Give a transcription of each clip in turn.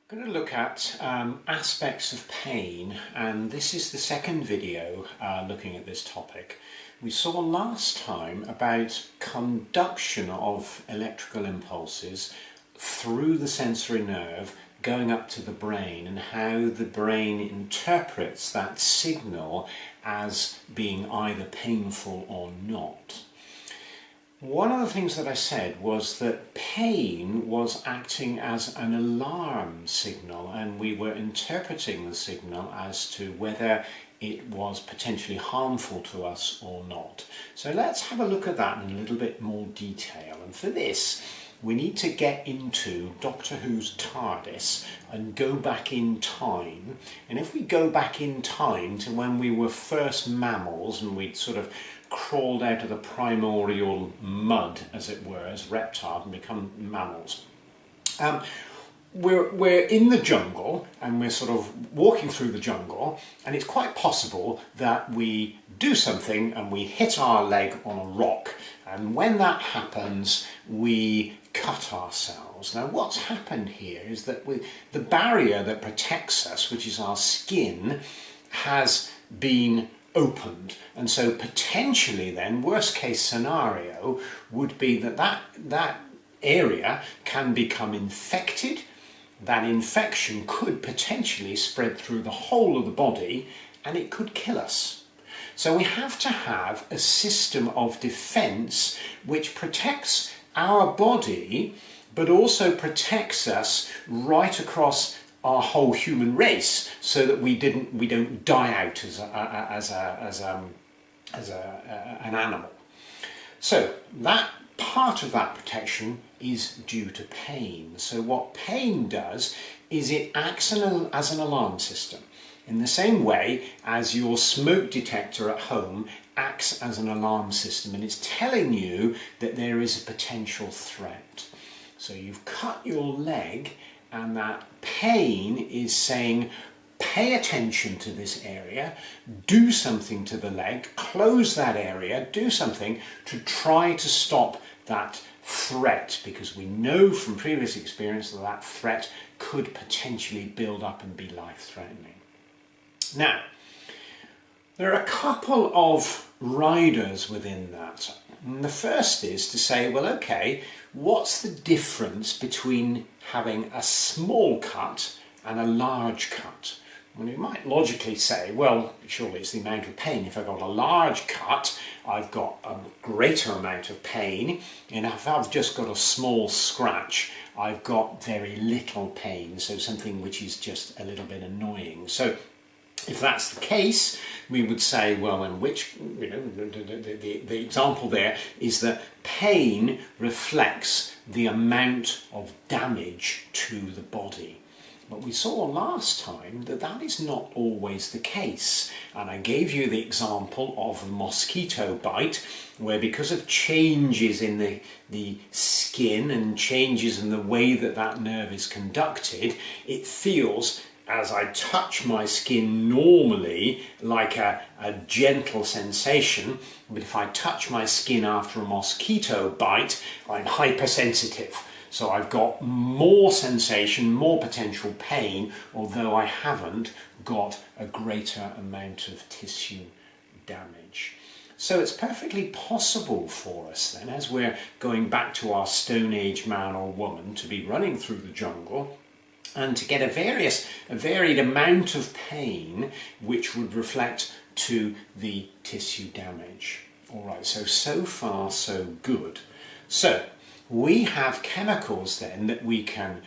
I'm going to look at aspects of pain, and this is the second video looking at this topic. We saw last time about conduction of electrical impulses through the sensory nerve going up to the brain, and how the brain interprets that signal as being either painful or not. One of the things that I said was that pain was acting as an alarm signal, and we were interpreting the signal as to whether it was potentially harmful to us or not. So let's have a look at that in a little bit more detail. And for this, we need to get into Doctor Who's TARDIS and go back in time. And if we go back in time to when we were first mammals and we'd sort of crawled out of the primordial mud, as it were, as reptiles and become mammals. We're in the jungle and we're sort of walking through the jungle, and it's quite possible that we do something and we hit our leg on a rock, and when that happens we cut ourselves. Now what's happened here is that the barrier that protects us, which is our skin, has been opened, and so potentially then worst case scenario would be that area can become infected. That infection could potentially spread through the whole of the body and it could kill us. So we have to have a system of defense which protects our body but also protects us right across our whole human race, so that we don't die out as an animal. So that part of that protection is due to pain. So what pain does is it acts as an alarm system, in the same way as your smoke detector at home acts as an alarm system, and it's telling you that there is a potential threat. So you've cut your leg, and that pain is saying, pay attention to this area, do something to the leg, close that area, do something to try to stop that threat, because we know from previous experience that that threat could potentially build up and be life-threatening. Now, there are a couple of riders within that. And the first is to say, well, okay, what's the difference between having a small cut and a large cut? Well, you might logically say, well, surely it's the amount of pain. If I've got a large cut, I've got a greater amount of pain, and if I've just got a small scratch, I've got very little pain, so something which is just a little bit annoying. So if that's the case, we would say, well, in which, the example there is that pain reflects the amount of damage to the body. But we saw last time that that is not always the case. And I gave you the example of a mosquito bite, where because of changes in the skin and changes in the way that that nerve is conducted, it feels, as I touch my skin normally, like a gentle sensation. But if I touch my skin after a mosquito bite, I'm hypersensitive. So I've got more sensation, more potential pain, although I haven't got a greater amount of tissue damage. So it's perfectly possible for us then, as we're going back to our Stone Age man or woman, to be running through the jungle and to get a varied amount of pain which would reflect to the tissue damage. All right, so far so good. So we have chemicals then that we can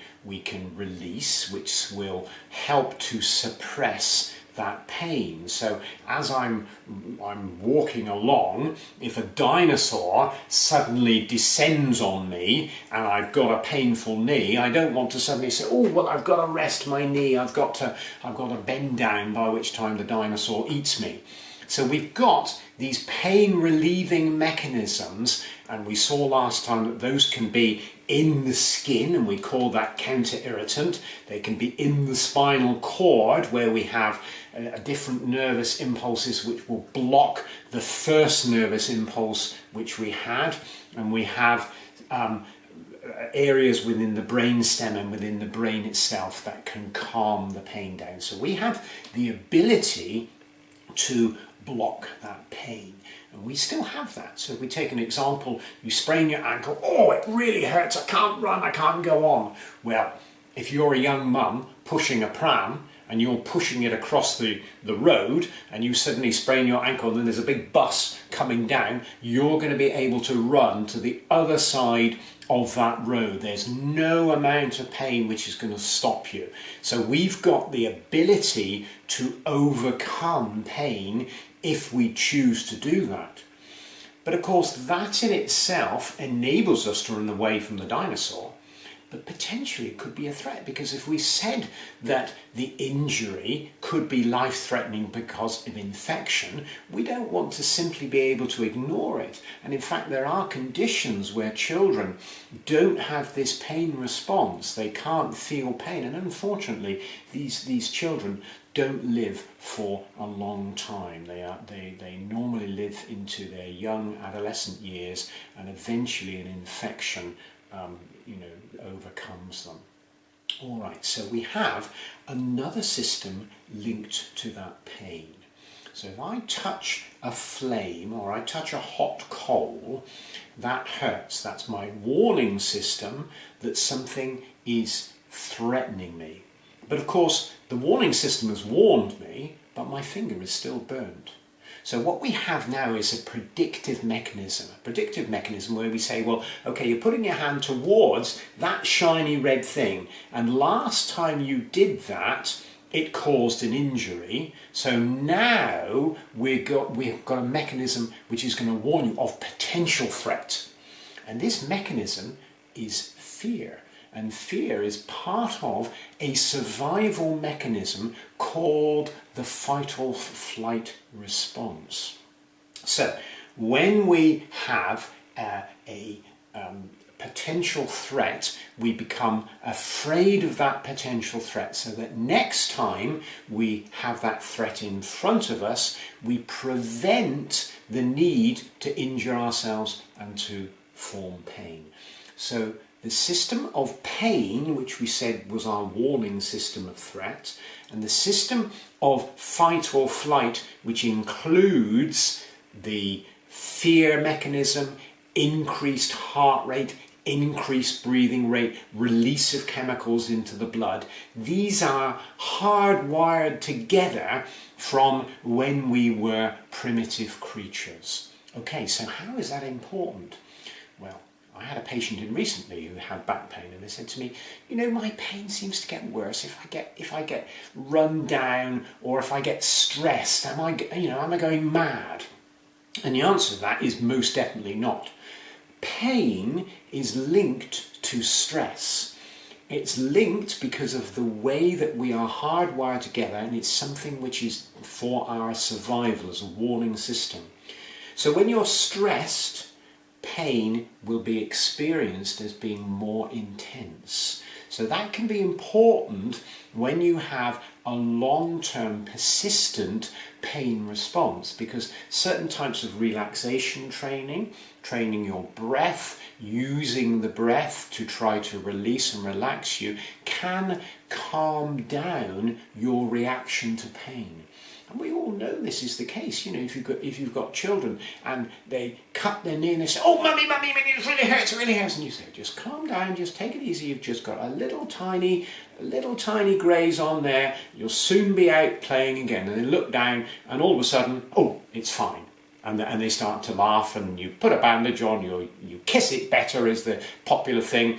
release, which will help to suppress that pain. So as I'm walking along, if a dinosaur suddenly descends on me and I've got a painful knee, I don't want to suddenly say, oh, well, I've got to rest my knee, I've got to bend down, by which time the dinosaur eats me. So we've got these pain relieving mechanisms, and we saw last time that those can be in the skin, and we call that counter irritant. They can be in the spinal cord, where we have different nervous impulses which will block the first nervous impulse which we had, and we have areas within the brain stem and within the brain itself that can calm the pain down. So we have the ability to block that pain. And we still have that. So if we take an example, you sprain your ankle, oh, it really hurts, I can't run, I can't go on. Well, if you're a young mum pushing a pram and you're pushing it across the road and you suddenly sprain your ankle and then there's a big bus coming down, you're going to be able to run to the other side of that road. There's no amount of pain which is going to stop you. So we've got the ability to overcome pain if we choose to do that. But of course that in itself enables us to run away from the dinosaur. But potentially it could be a threat, because if we said that the injury could be life-threatening because of infection, we don't want to simply be able to ignore it. And in fact, there are conditions where children don't have this pain response. They can't feel pain. And unfortunately, these children don't live for a long time. They normally live into their young adolescent years, and eventually an infection overcomes them. All right, so we have another system linked to that pain. So if I touch a flame or I touch a hot coal, that hurts. That's my warning system that something is threatening me. But of course, the warning system has warned me, but my finger is still burned. So what we have now is a predictive mechanism where we say, well, okay, you're putting your hand towards that shiny red thing, and last time you did that, it caused an injury. So now we've got a mechanism which is going to warn you of potential threat. And this mechanism is fear. And fear is part of a survival mechanism called the fight or flight response. So when we have a potential threat, we become afraid of that potential threat, so that next time we have that threat in front of us, we prevent the need to injure ourselves and to form pain. So the system of pain, which we said was our warning system of threat, and the system of fight or flight, which includes the fear mechanism, increased heart rate, increased breathing rate, release of chemicals into the blood. These are hardwired together from when we were primitive creatures. Okay, so how is that important? Well, I had a patient in recently who had back pain, and they said to me, my pain seems to get worse if I get run down, or if I get stressed. Am I going mad? And the answer to that is most definitely not. Pain is linked to stress. It's linked because of the way that we are hardwired together, and it's something which is for our survival as a warning system. So when you're stressed, pain will be experienced as being more intense. So that can be important when you have a long-term persistent pain response, because certain types of relaxation training your breath, using the breath to try to release and relax you, can calm down your reaction to pain. And we all know this is the case. If you've got children and they cut their knee and they say, "Oh, mummy, it really hurts," and you say, "Just calm down, just take it easy. You've just got a little tiny graze on there. You'll soon be out playing again." And they look down, and all of a sudden, oh, it's fine. And they start to laugh, and you put a bandage on. You kiss it better is the popular thing.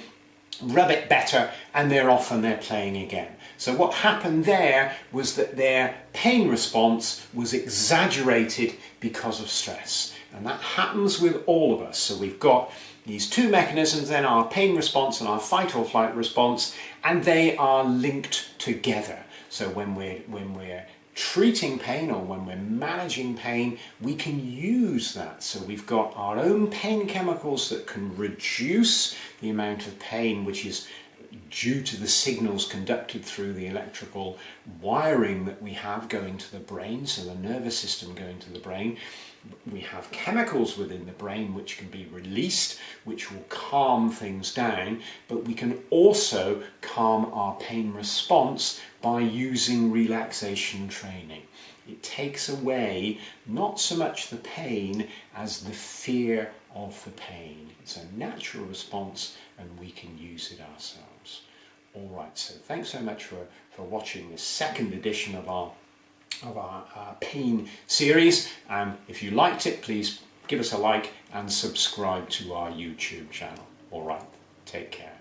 Rub it better, and they're off and they're playing again. So what happened there was that their pain response was exaggerated because of stress. And that happens with all of us. So we've got these two mechanisms then, our pain response and our fight or flight response, and they are linked together. So when we're treating pain or when we're managing pain, we can use that. So we've got our own pain chemicals that can reduce the amount of pain which is due to the signals conducted through the electrical wiring that we have going to the brain, so the nervous system going to the brain. We have chemicals within the brain which can be released, which will calm things down, but we can also calm our pain response by using relaxation training. It takes away not so much the pain as the fear of the pain. It's a natural response and we can use it ourselves. All right, so thanks so much for watching this second edition of our pain series. If you liked it, please give us a like and subscribe to our YouTube channel. All right, take care.